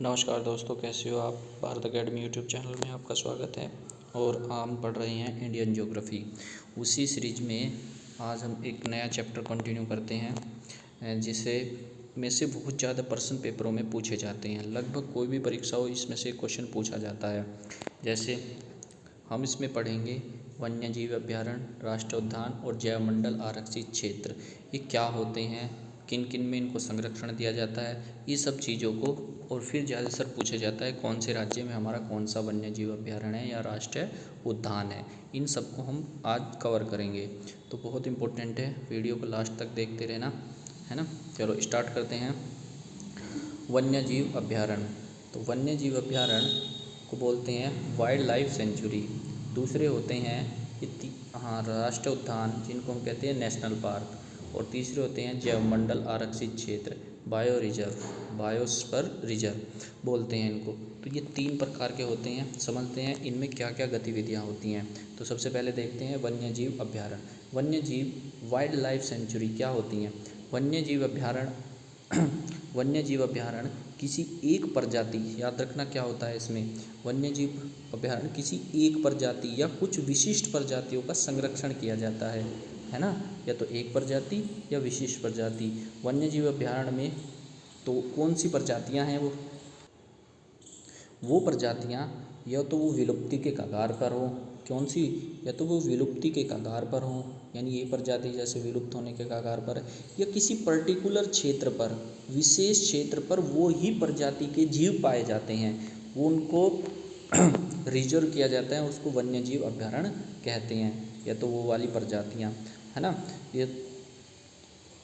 नमस्कार दोस्तों, कैसे हो आप। भारत अकेडमी यूट्यूब चैनल में आपका स्वागत है और हम पढ़ रहे हैं इंडियन ज्योग्राफी। उसी सीरीज में आज हम एक नया चैप्टर कंटिन्यू करते हैं जिसे में से बहुत ज़्यादा प्रश्न पेपरों में पूछे जाते हैं। लगभग कोई भी परीक्षा हो इसमें से क्वेश्चन पूछा जाता है। जैसे हम इसमें पढ़ेंगे वन्यजीव अभ्यारण्य, राष्ट्रीय उद्यान और जैवमंडल आरक्षित क्षेत्र। ये क्या होते हैं, किन किन में इनको संरक्षण दिया जाता है, ये सब चीज़ों को। और फिर ज़्यादातर पूछा जाता है कौन से राज्य में हमारा कौन सा वन्यजीव अभ्यारण्य है या राष्ट्रीय उद्यान है। इन सबको हम आज कवर करेंगे, तो बहुत इम्पोर्टेंट है। वीडियो को लास्ट तक देखते रहना, है ना। चलो स्टार्ट करते हैं। वन्यजीव अभ्यारण्य, तो वन्यजीव अभ्यारण्य को बोलते हैं वाइल्ड लाइफ सेंचुरी। दूसरे होते हैं राष्ट्रीय उद्यान, जिनको हम कहते हैं नेशनल पार्क। और तीसरे होते हैं जैवमंडल आरक्षित क्षेत्र, बायो रिजर्व, बायोस्फीयर रिजर्व बोलते हैं इनको। तो ये 3 प्रकार के होते हैं। समझते हैं इनमें क्या क्या गतिविधियाँ होती हैं। तो सबसे पहले देखते हैं वन्यजीव अभ्यारण्य। वन्यजीव वाइल्ड लाइफ सेंचुरी क्या होती हैं। वन्यजीव अभ्यारण्य वन्यजीव अभ्यारण्य किसी एक प्रजाति, याद रखना क्या होता है इसमें, वन्यजीव अभ्यारण्य किसी एक प्रजाति या कुछ विशिष्ट प्रजातियों का संरक्षण किया जाता है ना। या तो एक प्रजाति या विशिष्ट प्रजाति। वन्यजीव अभ्यारण्य में तो कौन सी प्रजातियां हैं, वो प्रजातियां या तो वो विलुप्ति के कगार पर हो, कौन सी, या तो वो विलुप्ति के कगार पर हो, यानी ये प्रजाति जैसे विलुप्त होने के कगार पर है, या किसी पर्टिकुलर क्षेत्र पर, विशेष क्षेत्र पर वो ही प्रजाति के जीव पाए जाते हैं, वो उनको रिजर्व किया जाता है, उसको वन्यजीव अभ्यारण्य कहते हैं। या तो वो वाली प्रजातियां, है ना। ये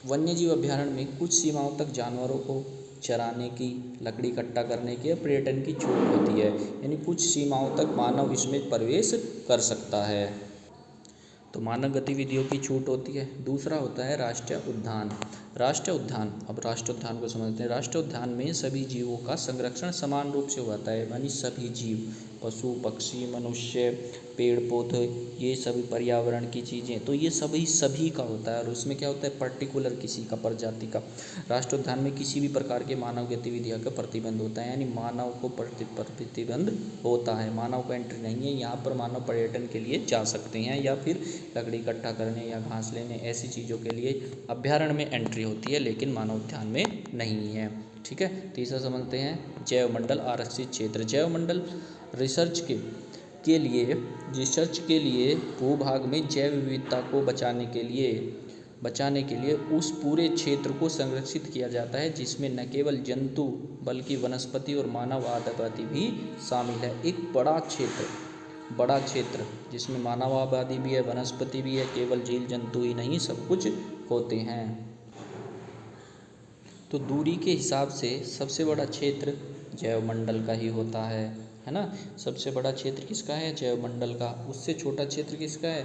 वन्यजीव अभ्यारण्य में कुछ सीमाओं तक जानवरों को चराने की, लकड़ी इकट्ठा करने की, पर्यटन की छूट होती है, यानी कुछ सीमाओं तक मानव इसमें प्रवेश कर सकता है, तो मानव गतिविधियों की छूट होती है। दूसरा होता है राष्ट्रीय उद्यान। राष्ट्रीय उद्यान, अब राष्ट्रीय उद्यान को समझते हैं। राष्ट्रीय उद्यान में सभी जीवों का संरक्षण समान रूप से होता है, यानी सभी जीव, पशु पक्षी, मनुष्य, पेड़ पौधे, ये सभी पर्यावरण की चीज़ें, तो ये सभी का होता है। और उसमें क्या होता है, पर्टिकुलर किसी का, प्रजाति का। राष्ट्रीय उद्यान में किसी भी प्रकार के मानव गतिविधियों का प्रतिबंध होता है, यानी मानव को प्रतिबंध होता है, मानव को एंट्री नहीं है। यहाँ पर मानव पर्यटन के लिए जा सकते हैं या फिर लकड़ी इकट्ठा करने या घास लेने, ऐसी चीज़ों के लिए अभ्यारण्य में एंट्री होती है, लेकिन मानव उद्यान में नहीं है। ठीक है। तीसरा समझते हैं जैवमंडल आरक्षित क्षेत्र। जैवमंडल रिसर्च के लिए भूभाग में जैव विविधता को बचाने के लिए उस पूरे क्षेत्र को संरक्षित किया जाता है, जिसमें न केवल जंतु बल्कि वनस्पति और मानव आबादी भी शामिल है। एक बड़ा क्षेत्र जिसमें मानव आबादी भी है, वनस्पति भी है, केवल जीव जंतु ही नहीं, सब कुछ होते हैं। तो दूरी के हिसाब से सबसे बड़ा क्षेत्र जैवमंडल का ही होता है ना। सबसे बड़ा क्षेत्र किसका है, जैवमंडल का। उससे छोटा क्षेत्र किसका है,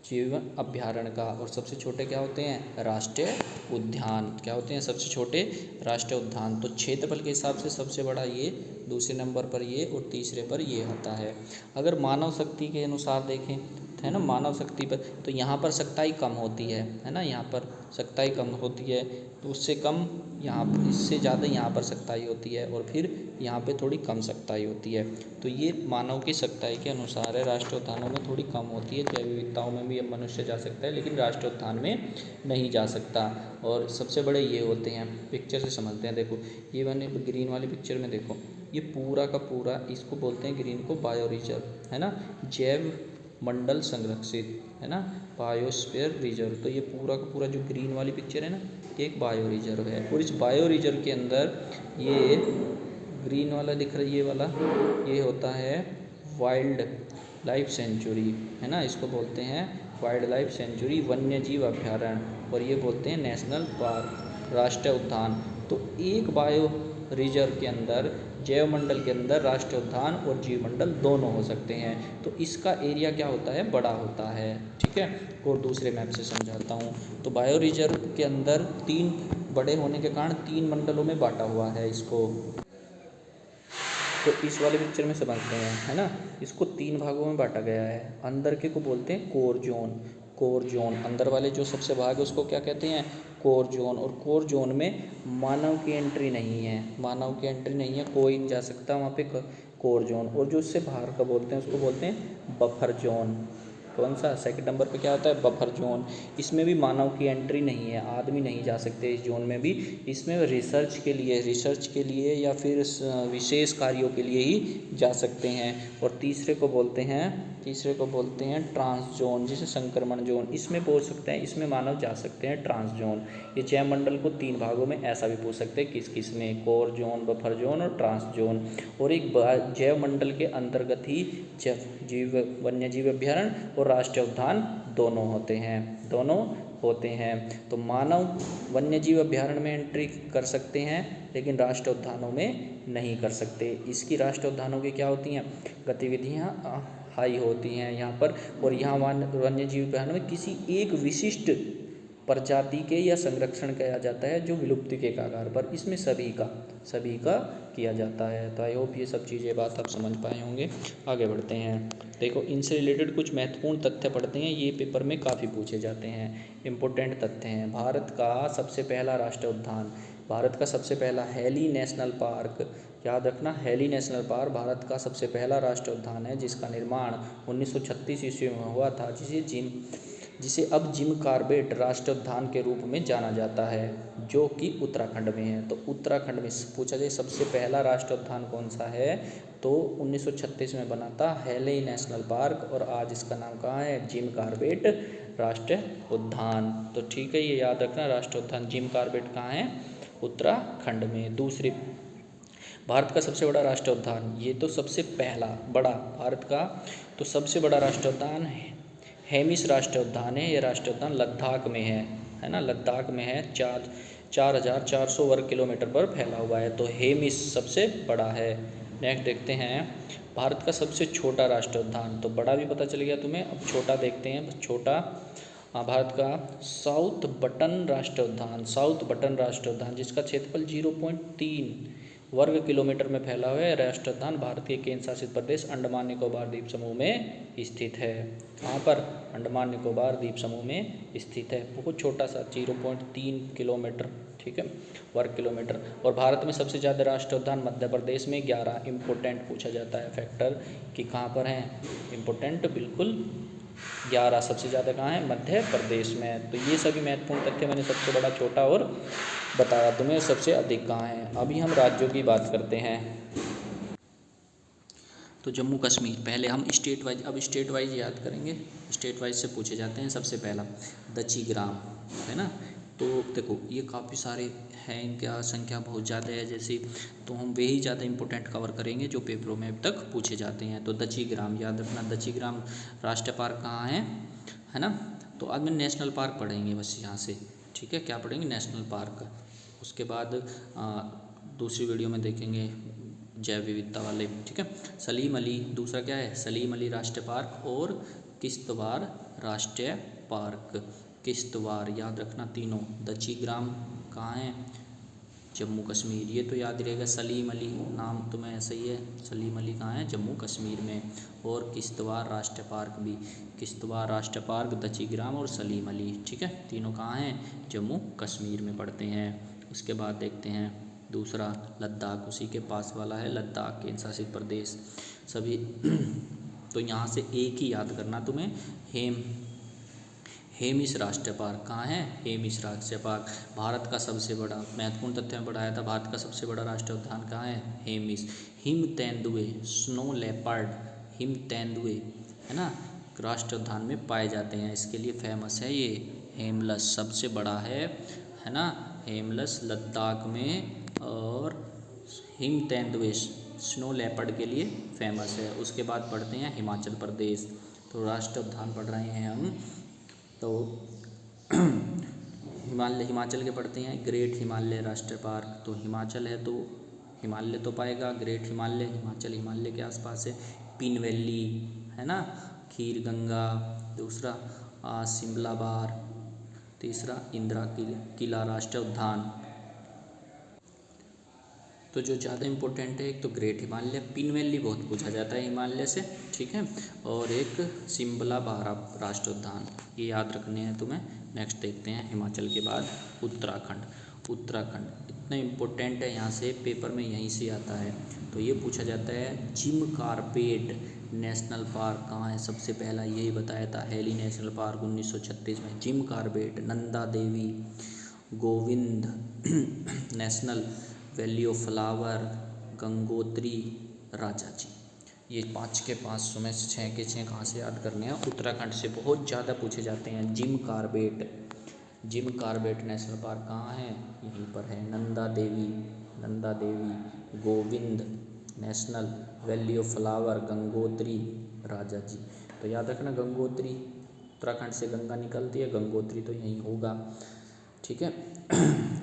जीवन अभ्यारण्य का। और सबसे छोटे क्या होते हैं, राष्ट्रीय उद्यान। क्या होते हैं सबसे छोटे, राष्ट्रीय उद्यान। तो क्षेत्रफल के हिसाब से सबसे बड़ा ये, दूसरे नंबर पर ये और तीसरे पर ये आता है। अगर मानव शक्ति के अनुसार देखें, है ना, मानव शक्ति पर, तो यहाँ पर सख्ताई कम होती है ना, यहाँ पर सख्ताई कम होती है, तो उससे कम यहाँ पर, इससे ज़्यादा यहाँ पर सख्ताई होती है, और फिर यहाँ पे थोड़ी कम सख्ताई होती है। तो ये मानव की सख्ताई के अनुसार है। राष्ट्रीय उद्यानों में थोड़ी कम होती है, जैव विविधताओं में भी अब मनुष्य जा सकता है, लेकिन राष्ट्रीय उद्यान में नहीं जा सकता। और सबसे बड़े ये होते हैं, पिक्चर से समझते हैं। देखो ये मैंने ग्रीन वाली पिक्चर में देखो, ये पूरा का पूरा, इसको बोलते हैं ग्रीन को बायो रिजर्व, है ना, जैव मंडल संरक्षित, है ना, बायोस्फीयर रिजर्व। तो ये पूरा का पूरा जो ग्रीन वाली पिक्चर है ना, ये एक बायो रिजर्व है। और इस बायो रिजर्व के अंदर ये ग्रीन वाला दिख रहा है, ये वाला, ये होता है वाइल्ड लाइफ सेंचुरी, है ना, इसको बोलते हैं वाइल्ड लाइफ सेंचुरी, वन्यजीव अभ्यारण्य। और ये बोलते हैं नेशनल पार्क, राष्ट्रीय उद्यान। तो एक बायो रिजर्व के अंदर, जैवमंडल के अंदर राष्ट्रीय उद्यान और जीवमंडल दोनों हो सकते हैं। तो इसका एरिया क्या होता है, बड़ा होता है। ठीक है। और दूसरे मैप से समझाता हूँ। तो बायो रिजर्व के अंदर 3 बड़े होने के कारण 3 मंडलों में बांटा हुआ है इसको। तो इस वाले पिक्चर में समझते हैं, है ना, इसको 3 भागों में बांटा गया है। अंदर के को बोलते हैं कोर जोन। अंदर वाले जो सबसे भाग है उसको क्या कहते हैं, कोर जोन, और कोर जोन में मानव की एंट्री नहीं है, मानव की एंट्री नहीं है, कोई नहीं जा सकता वहाँ पे कोर जोन। और जो उससे बाहर का बोलते हैं उसको बोलते हैं बफर जोन। कौन सा? सेकंड नंबर पे क्या होता है? Buffer zone. इसमें भी मानव की एंट्री नहीं है, आदमी नहीं जा सकते इस जोन में भी। इसमें रिसर्च के लिए या फिर विशेष कार्यों के लिए ही जा सकते हैं। और तीसरे को बोलते हैं ट्रांस जोन, जिसे संक्रमण जोन। इसमें बोल सकते हैं, इसमें मानव जा सकते हैं ट्रांस जोन। ये जैव मंडल को 3 भागों में ऐसा भी पूछ सकते हैं, किस किस में? कोर जोन, बफर जोन और ट्रांस जोन। और एक जैव मंडल के अंतर्गत ही वन्य जीव अभ्यारण्य और राष्ट्रीय उद्यान दोनों होते हैं। तो मानव वन्य जीव अभ्यारण्य में एंट्री कर सकते हैं, लेकिन राष्ट्रीय उद्यानों में नहीं कर सकते। इसकी राष्ट्रीय उद्यानों की क्या होती हैं? गतिविधियाँ हाई होती हैं यहाँ पर। और यहाँ वन्य जीव अभ्यारण्य में किसी एक विशिष्ट प्रजाति के या संरक्षण किया जाता है जो विलुप्ति के कगार पर। इसमें सभी का किया जाता है। तो आई होप ये सब चीज़ें बात आप समझ पाए होंगे। आगे बढ़ते हैं। देखो, इनसे रिलेटेड कुछ महत्वपूर्ण तथ्य पढ़ते हैं, ये पेपर में काफ़ी पूछे जाते हैं। इम्पोर्टेंट तथ्य हैं। भारत का सबसे पहला राष्ट्रीय उद्यान, भारत का सबसे पहला हेली नेशनल पार्क, याद रखना, हेली नेशनल पार्क भारत का सबसे पहला राष्ट्रीय उद्यान है, जिसका निर्माण 1936 ईस्वी में हुआ था, जिसे अब जिम कॉर्बेट राष्ट्रीय उद्यान के रूप में जाना जाता है, जो कि उत्तराखंड में है। तो उत्तराखंड में पूछा जाए सबसे पहला राष्ट्रीय उद्यान कौन सा है, तो 1936 में बना था हेली नेशनल पार्क, और आज इसका नाम कहाँ है? जिम कॉर्बेट राष्ट्रीय उद्यान। तो ठीक है, ये याद रखना, राष्ट्रीय उद्यान जिम कॉर्बेट कहाँ है? उत्तराखंड में। दूसरी, भारत का सबसे बड़ा राष्ट्रीय उद्यान, ये तो सबसे पहला बड़ा भारत का तो सबसे बड़ा राष्ट्रीय उद्यान हेमिस राष्ट्रीय उद्यान है। ये राष्ट्रीय उद्यान लद्दाख में है ना, लद्दाख में है। 4,400 वर्ग किलोमीटर पर फैला हुआ है। तो हेमिस सबसे बड़ा है। नेक्स्ट देखते हैं, भारत का सबसे छोटा राष्ट्रीय उद्यान। तो बड़ा भी पता चल गया तुम्हें, अब छोटा देखते हैं। छोटा, भारत का साउथ बटन राष्ट्रीय उद्यान, जिसका क्षेत्रफल 0.3 वर्ग किलोमीटर में फैला हुआ है। राष्ट्रीय उद्यान भारत के केंद्र शासित प्रदेश अंडमान निकोबार द्वीप समूह में स्थित है। कहाँ पर? अंडमान निकोबार द्वीप समूह में स्थित है। बहुत छोटा सा 0.3 किलोमीटर, ठीक है, वर्ग किलोमीटर। और भारत में सबसे ज़्यादा राष्ट्रीय उद्यान मध्य प्रदेश में 11। इम्पोर्टेंट पूछा जाता है फैक्टर कि कहाँ पर हैं? इम्पोर्टेंट, बिल्कुल 11 सबसे ज़्यादा कहाँ है? मध्य प्रदेश में। तो ये सभी महत्वपूर्ण तथ्य मैंने सबसे बड़ा, छोटा और बताया तुम्हें सबसे अधिक कहाँ है। अभी हम राज्यों की बात करते हैं। तो जम्मू कश्मीर, पहले हम स्टेट वाइज, अब स्टेट वाइज याद करेंगे। स्टेट वाइज से पूछे जाते हैं। सबसे पहला दचीग्राम है ना। तो देखो, ये काफ़ी सारे हैं, इनका संख्या बहुत ज़्यादा है जैसे, तो हम वे ही ज़्यादा इंपॉर्टेंट कवर करेंगे जो पेपरों में अब तक पूछे जाते हैं। तो दचीग्राम याद रखना। दचीग्राम राष्ट्रीय पार्क कहाँ है ना। तो आज में नेशनल पार्क पढ़ेंगे बस यहाँ से, ठीक है। क्या पढ़ेंगे? National park. उसके बाद दूसरी वीडियो में देखेंगे जैव विविधता वाले, ठीक है। सलीम अली, दूसरा क्या है? सलीम अली राष्ट्रीय पार्क और किश्तवाड़ राष्ट्रीय पार्क। किश्तवाड़ याद रखना तीनों। दचीग्राम कहाँ है? जम्मू कश्मीर, ये तो याद रहेगा। सलीम अली नाम तुम्हें ऐसा ही है, सलीम अली कहाँ है? जम्मू कश्मीर में। और किश्तवाड़ राष्ट्रीय पार्क भी, किश्तवाड़ राष्ट्रीय पार्क, दचीग्राम और सलीम अली, ठीक है, तीनों कहाँ हैं? जम्मू कश्मीर में पड़ते हैं। उसके बाद देखते हैं दूसरा लद्दाख, उसी के पास वाला है लद्दाख, केंद्र शासित प्रदेश सभी। तो यहाँ से एक ही याद करना तुम्हें, हेमिस राष्ट्रीय पार्क कहाँ है? हेमिस राष्ट्रीय पार्क। भारत का सबसे बड़ा, महत्वपूर्ण तथ्य में पढ़ाया था, भारत का सबसे बड़ा राष्ट्रीय उद्यान कहाँ है? हेमिस। हिम तेंदुए, स्नो लेपर्ड, हिम तेंदुए है ना, राष्ट्रीय उद्यान में पाए जाते हैं। इसके लिए फेमस है ये हेमलस, सबसे बड़ा है ना, हेमलस लद्दाख में। और हिम तेंदुए स्नो लेपर्ड के लिए फेमस है। उसके बाद पढ़ते हैं हिमाचल प्रदेश। तो राष्ट्रीय उद्यान पढ़ रहे हैं हम, तो हिमाचल के पढ़ते हैं। ग्रेट हिमालय राष्ट्रीय पार्क, तो हिमाचल है तो हिमालय तो पाएगा। ग्रेट हिमालय, हिमाचल हिमालय के आसपास है। पिन वैली है ना, खीर गंगा, दूसरा शिमला बार, तीसरा इंदिरा किला राष्ट्रीय उद्यान। तो जो ज़्यादा इम्पोर्टेंट है, एक तो ग्रेट हिमालय, पिन वैली बहुत पूछा जाता है हिमालय से, ठीक है, और एक शिमला बार राष्ट्रीय उद्यान, ये याद रखने हैं तुम्हें। नेक्स्ट देखते हैं हिमाचल के बाद उत्तराखंड। उत्तराखंड इतना इम्पोर्टेंट है, यहाँ से पेपर में यहीं से आता है। तो ये पूछा जाता है जिम कारपेट नेशनल पार्क कहाँ है, सबसे पहला यही बताया था, हैली नेशनल पार्क 1936 में। Gym carpet, Nanda Devi, Govind National, Valley of Flower, Gangotri, Rajaji. ये 5 के 500 में से 6 के 6 कहाँ से याद करने हैं, उत्तराखंड से बहुत ज़्यादा पूछे जाते हैं। Jim Corbett, Jim Corbett National Park कहाँ है, यहीं पर है। Nanda Devi, Nanda Devi, Govind National, Valley of Flower, Gangotri, Rajaji. तो याद रखना गंगोत्री, उत्तराखंड से गंगा निकलती है, गंगोत्री तो यहीं होगा, ठीक है।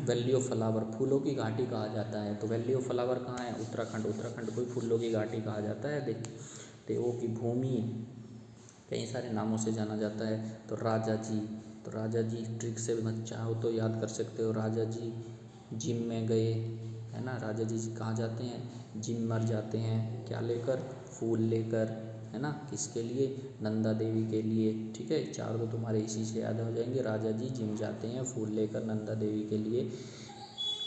वैली ऑफ फ्लावर, फूलों की घाटी कहा जाता है, तो वैली ऑफ फ्लावर कहाँ है, उत्तराखंड। उत्तराखंड को फूलों की घाटी कहा जाता है। देख, देवों की भूमि, कई सारे नामों से जाना जाता है। तो राजा जी, तो राजा जी ट्रिक से मत चाहो तो याद कर सकते हो। राजा जी जिम में गए, है ना। राजा जी कहाँ जाते हैं, जिम मर जाते हैं, क्या लेकर, फूल लेकर, है ना। किसके लिए, नंदा देवी के लिए, ठीक है। 4 तो तुम्हारे इसी से याद हो जाएंगे। राजा जी जिम जाते हैं फूल लेकर नंदा देवी के लिए,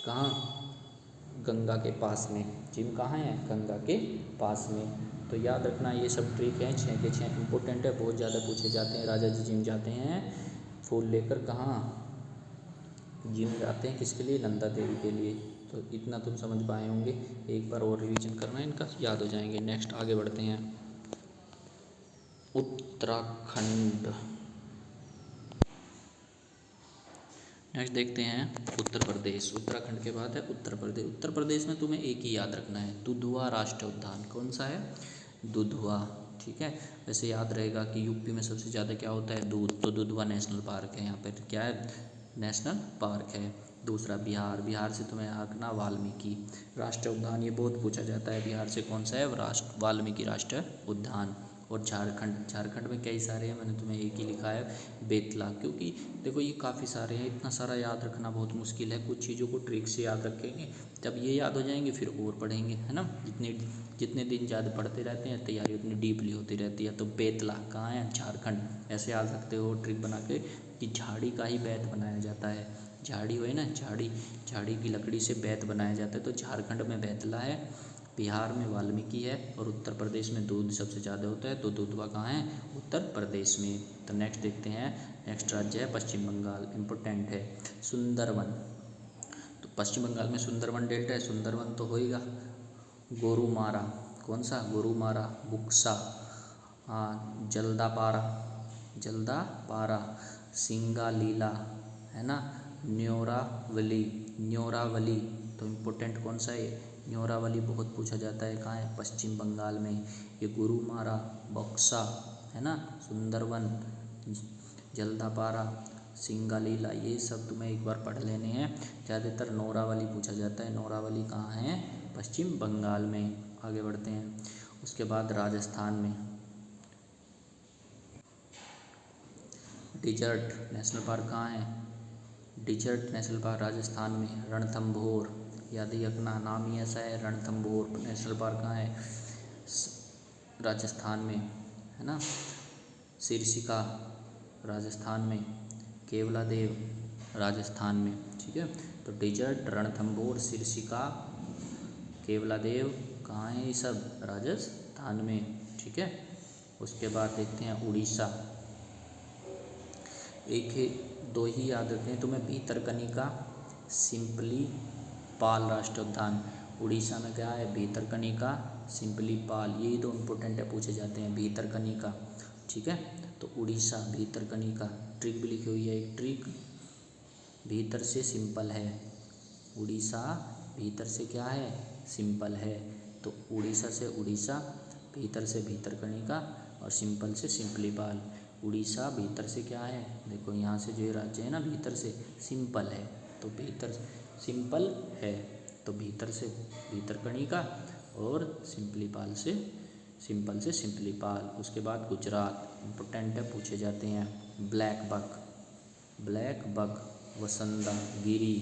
कहाँ, गंगा के पास में। जिम कहाँ है, गंगा के पास में। तो याद रखना ये सब ट्रिक हैं, 6 के 6 इंपॉर्टेंट है, बहुत ज़्यादा पूछे जाते हैं। राजा जी जिम जाते हैं फूल लेकर, कहाँ, जिम जाते हैं, किसके लिए, नंदा देवी के लिए। तो इतना तुम समझ पाए होंगे, एक बार और रिवीजन करना है इनका, याद हो जाएंगे। नेक्स्ट आगे बढ़ते हैं, उत्तराखंड। नेक्स्ट देखते हैं उत्तर प्रदेश। उत्तराखंड के बाद है उत्तर प्रदेश। उत्तर प्रदेश में तुम्हें एक ही याद रखना है, दुधवा राष्ट्रीय उद्यान। कौन सा है, दुधवा, ठीक है। वैसे याद रहेगा कि यूपी में सबसे ज़्यादा क्या होता है, दूध, तो दुधवा नेशनल पार्क है यहाँ पर, क्या है, नेशनल पार्क है। दूसरा बिहार, बिहार से तुम्हें याद रखना वाल्मीकि राष्ट्रीय उद्यान, ये बहुत पूछा जाता है, बिहार से कौन सा है, वाल्मीकि राष्ट्रीय उद्यान। और झारखंड, झारखंड में कई सारे हैं, मैंने तुम्हें एक ही लिखा है, बेतला, क्योंकि देखो ये काफ़ी सारे हैं, इतना सारा याद रखना बहुत मुश्किल है। कुछ चीज़ों को ट्रिक से याद रखेंगे, जब ये याद हो जाएंगे फिर और पढ़ेंगे, है ना। जितने दिन ज़्यादा पढ़ते रहते हैं तैयारी उतनी डीपली होती रहती है। तो बेतला कहाँ है, झारखंड। ऐसे याद रखते हो ट्रिक बना के कि झाड़ी का ही बैत बनाया जाता है, झाड़ी हुई ना, झाड़ी, झाड़ी की लकड़ी से बैत बनाया जाता है, तो झारखंड में बेतला है, बिहार में वाल्मीकि है, और उत्तर प्रदेश में दूध सबसे ज़्यादा होता है, तो दुधवा कहाँ है, उत्तर प्रदेश में। तो नेक्स्ट देखते हैं, नेक्स्ट राज्य है पश्चिम बंगाल, इम्पोर्टेंट है, सुंदरवन। तो पश्चिम बंगाल में सुंदरवन डेल्टा है, सुंदरवन तो होएगा। गोरुमारा, कौन सा, गोरुमारा, बुक्सा, हाँ, जल्दापारा, जल्दापारा, सिंगालीला, है ना, न्योरावली, न्योरावली। तो इम्पोर्टेंट कौन सा है, न्योरावली बहुत पूछा जाता है, कहाँ है, पश्चिम बंगाल में। ये गोरुमारा, बक्सा, है ना, सुंदरवन, जल्दापारा, सिंगालीला, ये सब तुम्हें एक बार पढ़ लेने हैं। ज़्यादातर नौरावली पूछा जाता है, नौरावली कहाँ है, पश्चिम बंगाल में। आगे बढ़ते हैं, उसके बाद राजस्थान में डिजर्ट नेशनल पार्क कहाँ है, डिजर्ट नेशनल पार्क राजस्थान में, रणथंभौर, याद ही रखना, नाम ही ऐसा है, रणथंभौर नेशनल पार्क कहाँ है, राजस्थान में, है ना। सिरसिका राजस्थान में, केवलादेव राजस्थान में, ठीक है। तो डिजर्ट, रणथंभौर, सिरसिका, केवलादेव कहाँ है, ये सब राजस्थान में, ठीक है। उसके बाद देखते हैं उड़ीसा, एक है, 2 ही याद रखते हैं तुम्हें, भीतरकनिका, सिंपली पाल राष्ट्रीय उद्यान। उड़ीसा में क्या है, भीतरकनिका, सिंपली पाल, यही 2 इम्पोर्टेंट है, पूछे जाते हैं, भीतरकनिका, ठीक है। तो उड़ीसा, भीतरकनिका, ट्रिक भी लिखी हुई है एक ट्रिक, भीतर से सिंपल है, उड़ीसा भीतर से क्या है, सिंपल है। तो उड़ीसा से उड़ीसा, भीतर से भीतरकनिका, और सिंपल से सिंपली पाल। उड़ीसा भीतर से क्या है, देखो यहाँ से जो ये राज्य है ना, भीतर से सिंपल है, तो भीतर सिंपल है, तो भीतर से भीतरकनिका, और सिंपली पाल से, सिंपल से सिंपली पाल। उसके बाद गुजरात, इम्पोर्टेंट है, पूछे जाते हैं, ब्लैक बक, ब्लैक बक, वसंदा, गिरी,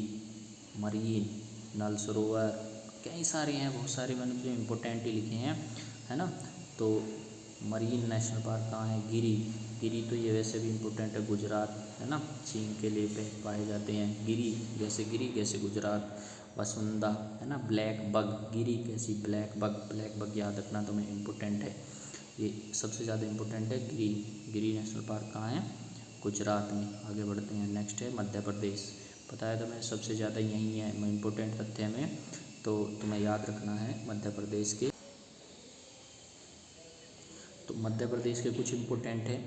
मरीन, नल सरोवर, कई सारे हैं, बहुत सारे मैंने तो इम्पोर्टेंट ही लिखे हैं, है ना। तो मरीन नेशनल पार्क कहाँ है? गिरी। गिरी तो ये वैसे भी इम्पोर्टेंट है, गुजरात है ना, चीन के लिए पे पाए जाते हैं। गिरी कैसे गुजरात। वसुंधा है ना, ब्लैक बग। गिरी कैसी? Black bug. ब्लैक बग याद रखना तुम्हें, इम्पोर्टेंट है, ये सबसे ज़्यादा इम्पोर्टेंट है। गिरी। गिरी नेशनल पार्क कहाँ है? गुजरात में। आगे बढ़ते हैं, नेक्स्ट है मध्य प्रदेश। बताया था मैंने सबसे ज़्यादा यही है इम्पोर्टेंट तथ्य में, तो तुम्हें याद रखना है मध्य प्रदेश के। तो मध्य प्रदेश के कुछ इम्पोर्टेंट है।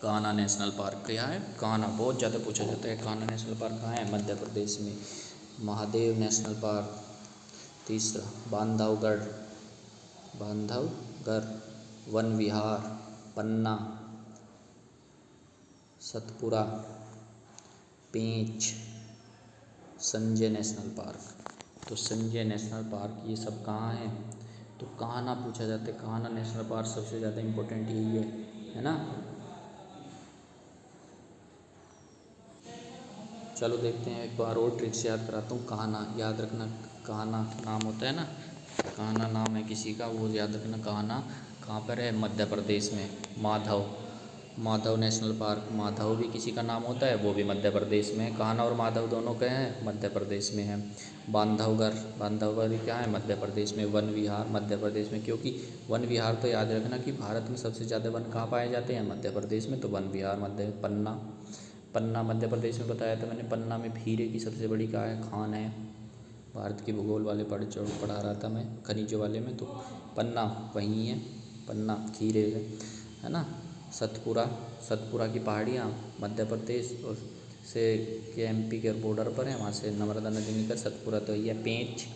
कान्हा नेशनल पार्क क्या है? कान्हा, बहुत ज़्यादा पूछा जाता है। कान्हा नेशनल पार्क कहाँ है? मध्य प्रदेश में। Mahadev National Park. तीसरा बांधवगढ़। बांधवगढ़। वन विहार। पन्ना। सतपुरा। पेंच। Sanjay National Park. तो संजय नेशनल पार्क ये सब कहाँ है? तो कान्हा पूछा जाता है। कान्हा नेशनल पार्क सबसे ज़्यादा इम्पोर्टेंट यही है ना। चलो देखते हैं, एक बार और ट्रिक से याद कराता हूँ। कान्हा याद रखना, कान्हा नाम होता है ना, कान्हा नाम है किसी का, वो याद रखना। कान्हा कहाँ पर है? मध्य प्रदेश में। माधव। माधव नेशनल पार्क, माधव भी किसी का नाम होता है, वो भी मध्य प्रदेश में। कान्हा और माधव दोनों के हैं, मध्य प्रदेश में है। बांधवगढ़। बांधवगढ़ क्या है? मध्य प्रदेश में। वन विहार मध्य प्रदेश में, क्योंकि वन विहार तो याद रखना कि भारत में सबसे ज़्यादा वन कहाँ पाए जाते हैं? मध्य प्रदेश में, तो वन विहार मध्य। पन्ना। पन्ना मध्य प्रदेश में बताया था मैंने। पन्ना में हीरे की सबसे बड़ी क्या है? खान है। भारत के भूगोल वाले पढ़ा रहा था मैं, खनिजों वाले में, तो पन्ना वहीं है। पन्ना खीरे है ना। सतपुरा। सतपुरा की पहाड़ियाँ मध्य प्रदेश और से के एमपी के बॉर्डर पर है, वहाँ से नर्मदा नदी निकल। सतपुरा तो ये पेंच।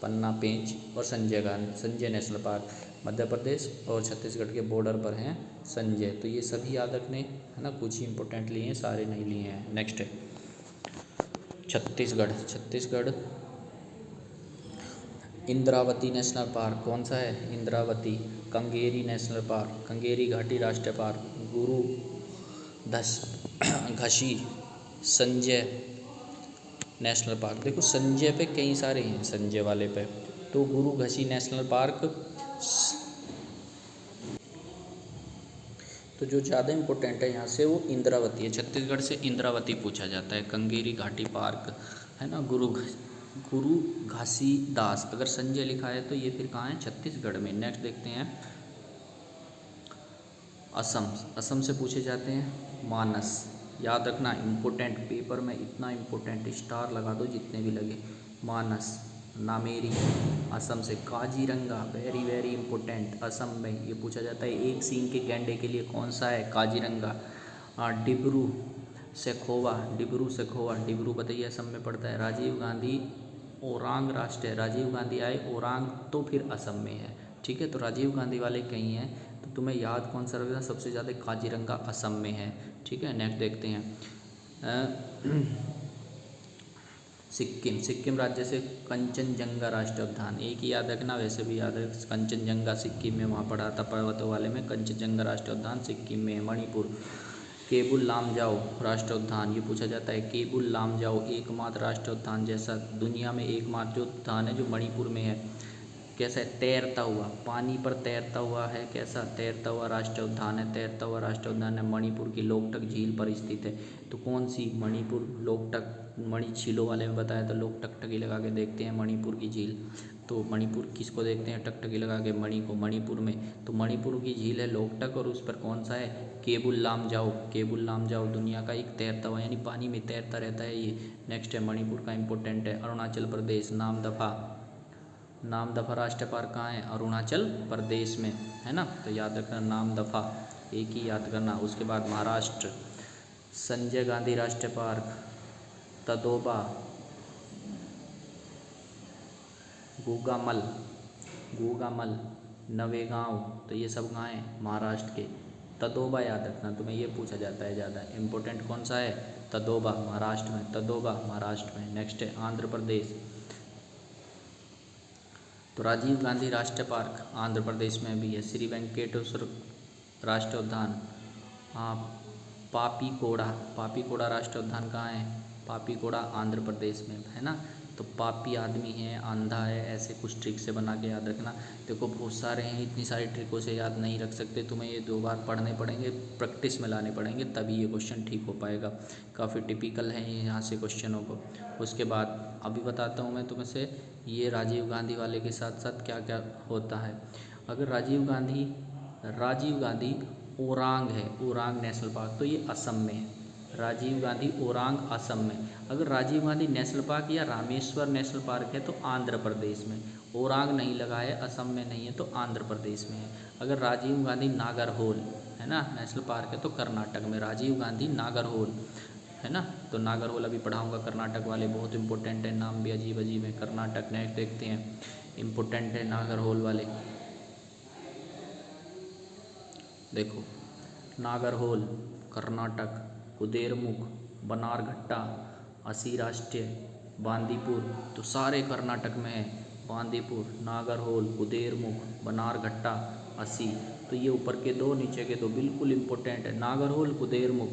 पन्ना, पेंच और संजय नेशनल पार्क मध्य प्रदेश और छत्तीसगढ़ के बॉर्डर पर हैं संजय। तो ये सभी याद रखने है ना, कुछ ही इंपॉर्टेंट लिए हैं, सारे नहीं लिए हैं। नेक्स्ट है छत्तीसगढ़। छत्तीसगढ़ इंद्रावती नेशनल पार्क कौन सा है? इंद्रावती। कंगेरी नेशनल पार्क, कंगेरी घाटी राष्ट्रीय पार्क। गुरु घसी संजय नेशनल पार्क। देखो संजय पे कई सारे हैं, संजय वाले पे तो गुरु घसी नेशनल पार्क। तो जो ज़्यादा इम्पोर्टेंट है यहाँ से वो इंद्रावती है। छत्तीसगढ़ से इंद्रावती पूछा जाता है। कंगेरी घाटी पार्क है ना, गुरु घासीदास। अगर संजय लिखा है तो ये फिर कहाँ है? छत्तीसगढ़ में। नेक्स्ट देखते हैं असम। असम से पूछे जाते हैं मानस। याद रखना इम्पोर्टेंट, पेपर में इतना इम्पोर्टेंट, स्टार लगा दो जितने भी लगे। मानस। नामेरी। असम से Kaziranga, very very important. Assam में ये पूछा जाता है एक सींग के गैंडे के लिए कौन सा है? काजीरंगा। डिब्रू सैखोवा। डिब्रू सैखोवा, डिब्रू बताइए असम में पड़ता है। राजीव गांधी ओरांग राष्ट्र है। राजीव गांधी आए ओरांग तो फिर असम में है, ठीक है। तो राजीव गांधी वाले कहीं हैं, तो तुम्हें याद कौन सा रहेगा? सबसे ज़्यादा काजीरंगा असम में है, ठीक है। नेक्स्ट देखते हैं सिक्किम। सिक्किम राज्य से कंचनजंगा राष्ट्रीय उद्यान, एक ही याद रखना, वैसे भी याद रख। कंचनजंगा सिक्किम में, वहाँ पढ़ा था पर्वतों वाले में। कंचनजंगा राष्ट्रीय उद्यान सिक्किम में। मणिपुर केबुल लामजाओ राष्ट्रीय उद्यान, ये पूछा जाता है। केबुल लामजाओ एकमात्र राष्ट्रीय उद्यान जैसा दुनिया में एकमात्र जो उद्यान है जो मणिपुर में है। कैसा है? तैरता हुआ, पानी पर तैरता हुआ है। कैसा? तैरता हुआ राष्ट्रीय उद्यान है। तैरता हुआ राष्ट्रीय उद्यान है, मणिपुर की लोकटक झील पर स्थित है। तो कौन सी? मणिपुर लोकटक। मणि झीलों वाले में बताया था, लोग टकटकी लगा के देखते हैं मणिपुर की झील। तो मणिपुर किसको देखते हैं? टकटकी लगा के मणि को, मणिपुर में। तो मणिपुर की झील है लोकटक, और उस पर कौन सा है? केबुल लामजाओ। केबुल लामजाओ दुनिया का एक तैरता हुआ, यानी पानी में तैरता रहता है ये। नेक्स्ट है मणिपुर का इंपॉर्टेंट है अरुणाचल प्रदेश। नामदफा। नामदफा राष्ट्रीय पार्क कहाँ है? अरुणाचल प्रदेश में, है ना। तो याद रखना नामदफा, एक ही याद करना। उसके बाद महाराष्ट्र संजय गांधी राष्ट्रीय पार्क, तदोबा, गूगामल, गूगामल, नवेगांव। तो ये सब कहाँ है? महाराष्ट्र के। तदोबा याद रखना, तुम्हें ये पूछा जाता है ज़्यादा इम्पोर्टेंट कौन सा है? तदोबा, महाराष्ट्र में। तदोबा महाराष्ट्र में। नेक्स्ट है आंध्र प्रदेश। तो राजीव गांधी राष्ट्रीय पार्क आंध्र प्रदेश में भी है। श्री वेंकटेश्वर राष्ट्रीय उद्यान, हाँ, पापीकोड़ा। पापीकोड़ा राष्ट्रीय उद्यान कहाँ है? पापीकोड़ा आंध्र प्रदेश में, है ना। तो पापी आदमी है, अंधा है, ऐसे कुछ ट्रिक से बना के याद रखना। देखो बहुत सारे हैं, इतनी सारी ट्रिकों से याद नहीं रख सकते, तुम्हें ये 2 बार पढ़ने पड़ेंगे, प्रैक्टिस में लाने पड़ेंगे, तभी ये क्वेश्चन ठीक हो पाएगा। काफ़ी टिपिकल है ये यहाँ से क्वेश्चनों को। उसके बाद अभी बताता हूँ मैं तुम्हें से ये राजीव गांधी वाले के साथ साथ क्या क्या होता है। अगर राजीव गांधी ओरांग है, ओरांग नेशनल पार्क, तो ये असम में है। राजीव गांधी ओरांग असम में। अगर राजीव गांधी नेशनल पार्क या रामेश्वर नेशनल पार्क है तो आंध्र प्रदेश में। ओरांग नहीं लगा है, असम में नहीं है तो आंध्र प्रदेश में है। अगर राजीव गांधी नागरहोल है ना नेशनल पार्क है तो कर्नाटक में। राजीव गांधी नागरहोल है ना, तो नागरहोल अभी पढ़ाऊंगा, कर्नाटक वाले बहुत इंपॉर्टेंट है, नाम भी अजीब अजीब है। कर्नाटक नेक्स्ट देखते हैं, इम्पोर्टेंट है नागरहोल वाले। देखो नागरहोल कर्नाटक, कुदेरमुख, बनारघट्टा, असी राष्ट्रीय, बांदीपुर, तो सारे कर्नाटक में है। बांदीपुर, नागरहोल, कुदेरमुख, बनारघट्टा, असी, तो ये ऊपर के 2 नीचे के 2 बिल्कुल इंपॉर्टेंट है। नागरहोल, कुदेरमुख,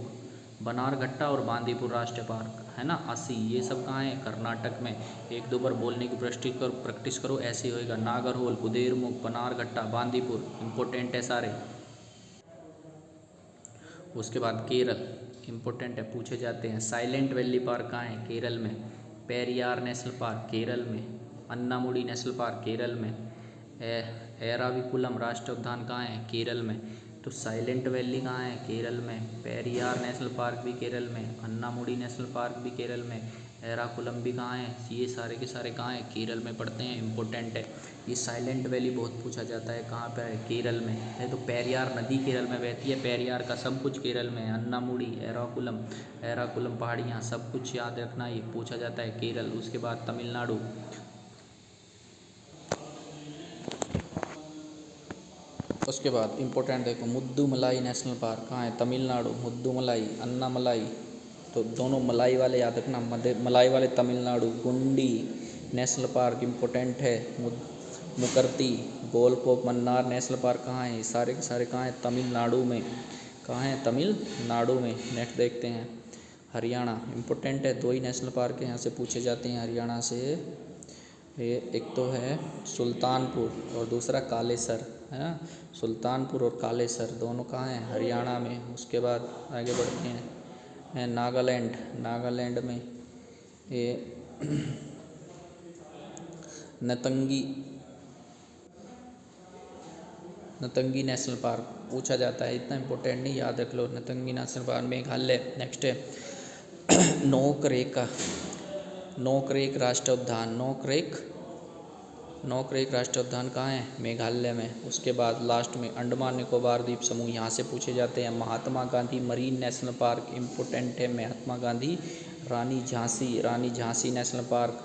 बनारघट्टा और बांदीपुर राष्ट्रीय पार्क है ना, असी, ये सब कहाँ है? कर्नाटक में। 1-2 बार बोलने की प्रैक्टिस करो, ऐसे होएगा। नागरहोल, कुदेरमुख, बनारघट्टा, बांदीपुर, इंपॉर्टेंट है सारे। उसके बाद केरल, इम्पोर्टेंट है, पूछे जाते हैं। साइलेंट वैली पार्क कहाँ है? केरल में। पेरियार नेशनल पार्क केरल में। अन्नामुडी नेशनल पार्क केरल में। एराविकुलम राष्ट्रीय उद्यान कहाँ है? केरल में। तो साइलेंट वैली कहाँ है? केरल में। पेरियार नेशनल पार्क भी केरल में। अन्नामुडी नेशनल पार्क भी केरल में। एराकुलम भी कहाँ है? ये सारे के सारे कहाँ है? केरल में पड़ते हैं, इम्पोर्टेंट है। ये साइलेंट वैली बहुत पूछा जाता है, कहाँ पर है? केरल में है। तो पेरियार नदी केरल में बहती है, पेरियार का सब कुछ केरल में है। अन्नामुडी, एराकुलम पहाड़ियाँ, सब कुछ याद रखना, ये पूछा जाता है केरल। उसके बाद तमिलनाडु। उसके बाद इम्पोर्टेंट देखो, मुद्दुमलाई नेशनल पार्क कहाँ है? तमिलनाडु। मुद्दुमलाई, अन्नामलाई, तो दोनों मलाई वाले याद रखना, मलाई वाले तमिलनाडु। गुंडी नेशनल पार्क इम्पोर्टेंट है। मुकर्ती, गोलकोप, मन्नार नेशनल पार्क कहाँ है? सारे के सारे कहाँ हैं? तमिलनाडु में। कहाँ है? तमिलनाडु में। नेक्स्ट देखते हैं हरियाणा, इम्पोर्टेंट है, 2 ही नेशनल पार्क यहाँ से पूछे जाते हैं हरियाणा से। ये एक तो है सुल्तानपुर और दूसरा कालेसर है ना। सुल्तानपुर और कालेसर दोनों कहाँ हैं? हरियाणा में। उसके बाद आगे बढ़ते हैं नागालैंड में ये नतंगी नेशनल पार्क पूछा जाता है, इतना इम्पोर्टेंट नहीं, याद रख लो। नतंगी नेशनल पार्क मेघालय। नेक्स्ट है नोकरेक राष्ट्रीय उद्यान। नोकरेक राष्ट्रीय उद्यान कहाँ है? मेघालय में। उसके बाद लास्ट में अंडमान निकोबार द्वीप समूह, यहाँ से पूछे जाते हैं। Mahatma Gandhi Marine National Park important है। Mahatma Gandhi. Rani Jhansi National Park.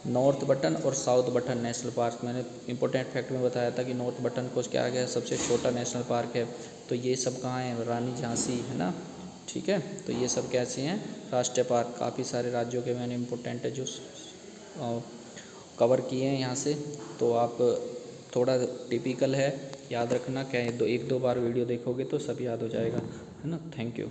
North Button और साउथ बटन नेशनल पार्क, मैंने इंपॉर्टेंट फैक्ट में बताया था कि नॉर्थ बटन को क्या गया सबसे छोटा नेशनल पार्क है। तो ये सब कहाँ है? रानी झांसी है ना, ठीक है। तो ये सब कैसे हैं? राष्ट्रीय पार्क। काफ़ी सारे राज्यों के मैंने इंपॉर्टेंट है जो कवर किए हैं यहाँ से, तो आप थोड़ा टिपिकल है, याद रखना। क्या 1-2 बार वीडियो देखोगे तो सब याद हो जाएगा, है ना। Thank you.